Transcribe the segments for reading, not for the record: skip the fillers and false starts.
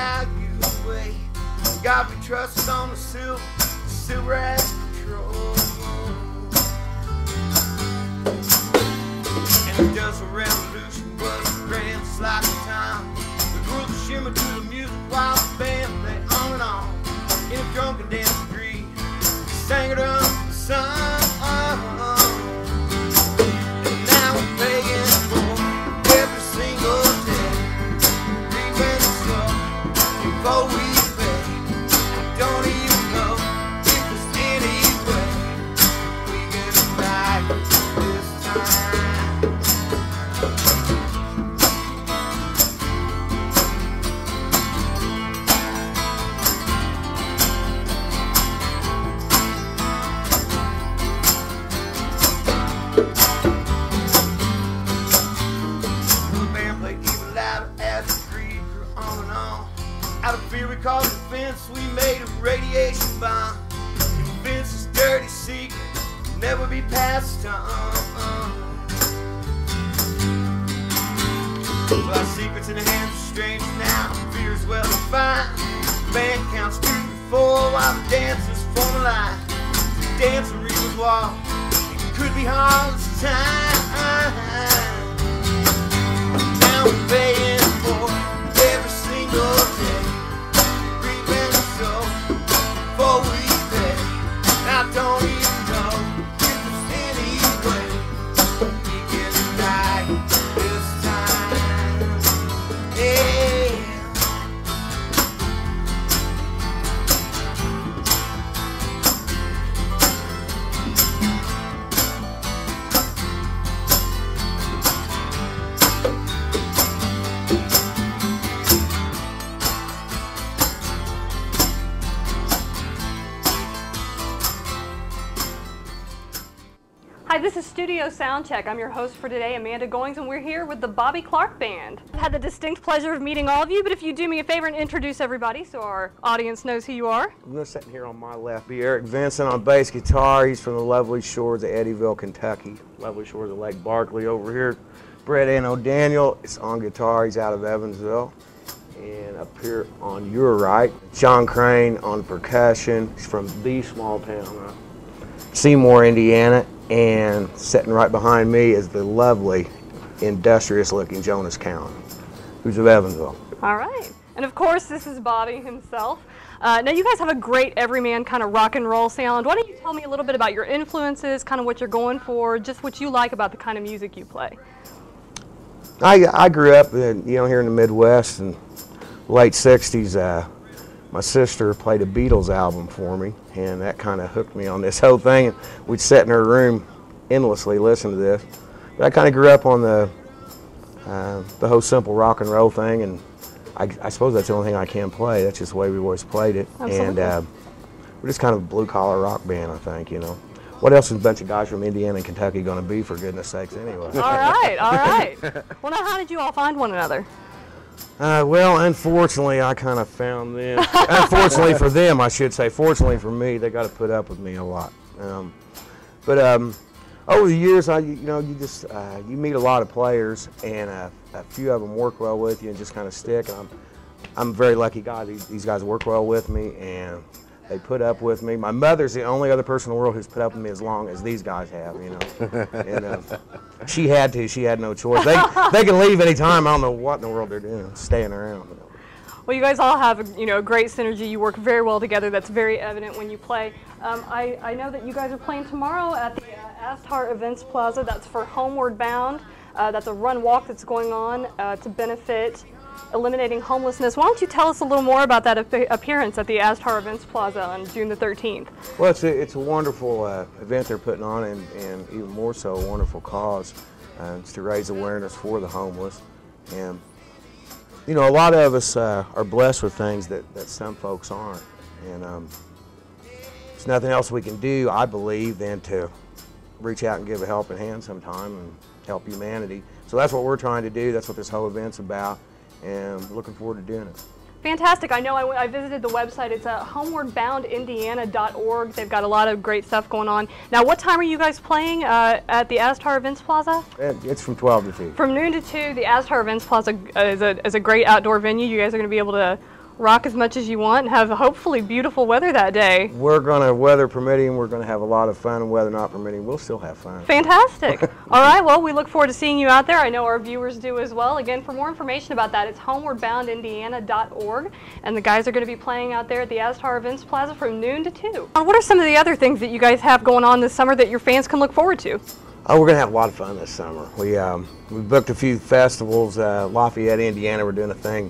how you wait. God we trust on the silver as control. And the Industrial Revolution was the grandest like the time. The world shimmered to the music while the band played on and on. In a drunken dance breed, sang it up the sun. And now we're paying for every single day. Reaping the soul before we pay. I don't even know if there's any way we get it right this time. Out of fear we caused the fence, we made a radiation bomb. Convinced this dirty secret will never be passed on. Well, our secrets in the hands of strangers now. Fear is well defined. The band counts 2 to 4 while the dancers form a line. The dancer reads wall. It could be harmless time. Now we're paying for every single day. Before we pay, I don't even know if there's any way we get it right this time. Yeah. Hi, this is Studio Soundcheck. I'm your host for today, Amanda Goings, and we're here with the Bobby Clark Band. I've had the distinct pleasure of meeting all of you, but if you do me a favor and introduce everybody so our audience knows who you are. I'm going to sit here on my left. Be Eric Vincent on bass guitar. He's from the lovely shores of Eddyville, Kentucky. Lovely shores of Lake Barkley over here. Brett Ann O'Daniel is on guitar. He's out of Evansville. And up here on your right, John Crane on percussion. He's from the small town of Seymour, Indiana. And sitting right behind me is the lovely, industrious-looking Jonas Cowan, who's of Evansville. All right. And of course, this is Bobby himself. Now, you guys have a great everyman kind of rock and roll sound. Why don't you tell me a little bit about your influences, kind of what you're going for, just what you like about the kind of music you play? I grew up, here in the Midwest in the late 60s. My sister played a Beatles album for me, and that kind of hooked me on this whole thing. We'd sit in her room endlessly listening to this. But I kind of grew up on the whole simple rock and roll thing, and I suppose that's the only thing I can play. That's just the way we've always played it. Absolutely. And we're just kind of a blue-collar rock band, I think, What else is a bunch of guys from Indiana and Kentucky going to be, for goodness sakes, anyway? All right, all right. Well, now, how did you all find one another? Well, unfortunately, I kind of found them. Unfortunately for them, I should say. Fortunately for me, they got to put up with me a lot. But over the years, you meet a lot of players, and a few of them work well with you and just kind of stick. And I'm a very lucky guy. These guys work well with me, and they put up with me. My mother's the only other person in the world who's put up with me as long as these guys have, And she had to. She had no choice. They can leave any time. I don't know what in the world they're doing, staying around. Well, you guys all have great synergy. You work very well together. That's very evident when you play. I know that you guys are playing tomorrow at the Astar Events Plaza. That's for Homeward Bound. That's a run walk that's going on to benefit eliminating homelessness. Why don't you tell us a little more about that appearance at the Astar Events Plaza on June the 13th? Well, it's a wonderful event they're putting on, and even more so a wonderful cause. It's to raise awareness for the homeless. And a lot of us are blessed with things that some folks aren't. And there's nothing else we can do, I believe, than to reach out and give a helping hand sometime and help humanity. So that's what we're trying to do. That's what this whole event's about. And looking forward to doing it. Fantastic. I know I visited the website. It's homewardboundindiana.org. They've got a lot of great stuff going on. Now, what time are you guys playing at the Astar Events Plaza? It's from 12 to 2. From noon to 2. The Astar Events Plaza is a great outdoor venue. You guys are going to be able to rock as much as you want and have hopefully beautiful weather that day. We're gonna, weather permitting, we're gonna have a lot of fun, and weather not permitting, we'll still have fun. Fantastic. All right, well, we look forward to seeing you out there. I know our viewers do as well. Again, for more information about that, it's homewardboundindiana.org, and the guys are going to be playing out there at the Astar Events Plaza from noon to 2. What are some of the other things that you guys have going on this summer that your fans can look forward to? Oh, we're gonna have a lot of fun this summer. We booked a few festivals. Lafayette, Indiana, we're doing a thing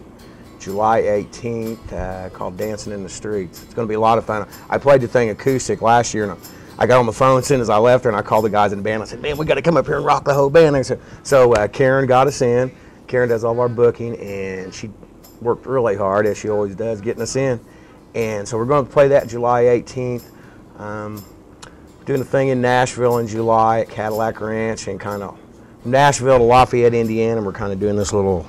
July 18th called Dancing in the Streets. It's gonna be a lot of fun. I played the thing acoustic last year, and I got on the phone as soon as I left her, and I called the guys in the band. I said, man, we gotta come up here and rock the whole band. So Karen got us in. Karen does all of our booking, and she worked really hard, as she always does, getting us in. And so we're gonna play that July 18th. Doing a thing in Nashville in July at Cadillac Ranch, and kind of from Nashville to Lafayette, Indiana. We're kind of doing this little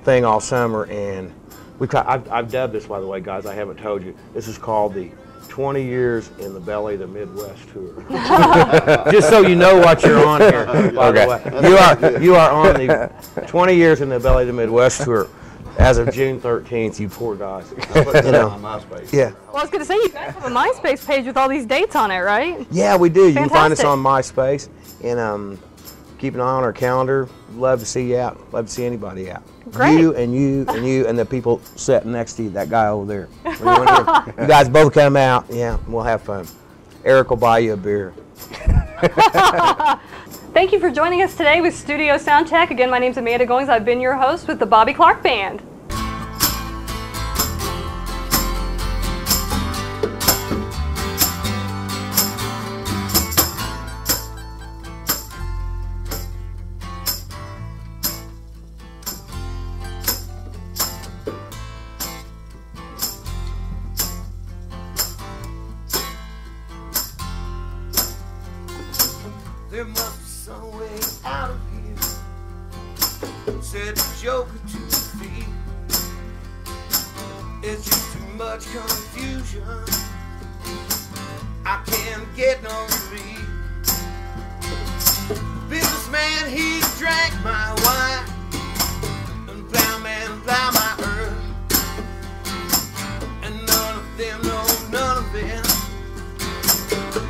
thing all summer, and I've dubbed this, by the way, guys. I haven't told you. This is called the 20 Years in the Belly of the Midwest Tour. Just so you know what you're on here. By the way, you are on the 20 Years in the Belly of the Midwest Tour. As of June 13th, you poor guys. I put that on MySpace. Yeah. Well, I was going to say, you guys have a MySpace page with all these dates on it, right? Yeah, we do. You can find us Fantastic. on MySpace, and keep an eye on our calendar. Love to see you out. Love to see anybody out. Great. You and you and you and the people sitting next to you, that guy over there. You guys both come out. Yeah, we'll have fun. Eric will buy you a beer. Thank you for joining us today with Studio Soundcheck. Again, my name's Amanda Goings. I've been your host with the Bobby Clark Band. There must be some way out of here, said the Joker to the thief. It's just too much confusion, I can't get no relief. Businessman, he drank my wine, and plowman plow my earth, and none of them know, none of them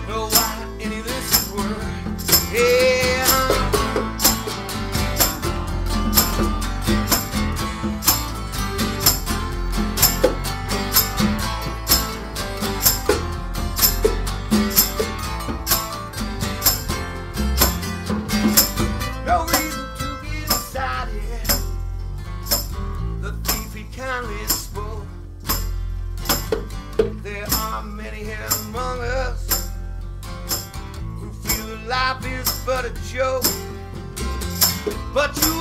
know why any of this is worth. Yeah. No reason to get excited. The thief he kindly spoke. There are many here among us who feel that life is but a joke. But you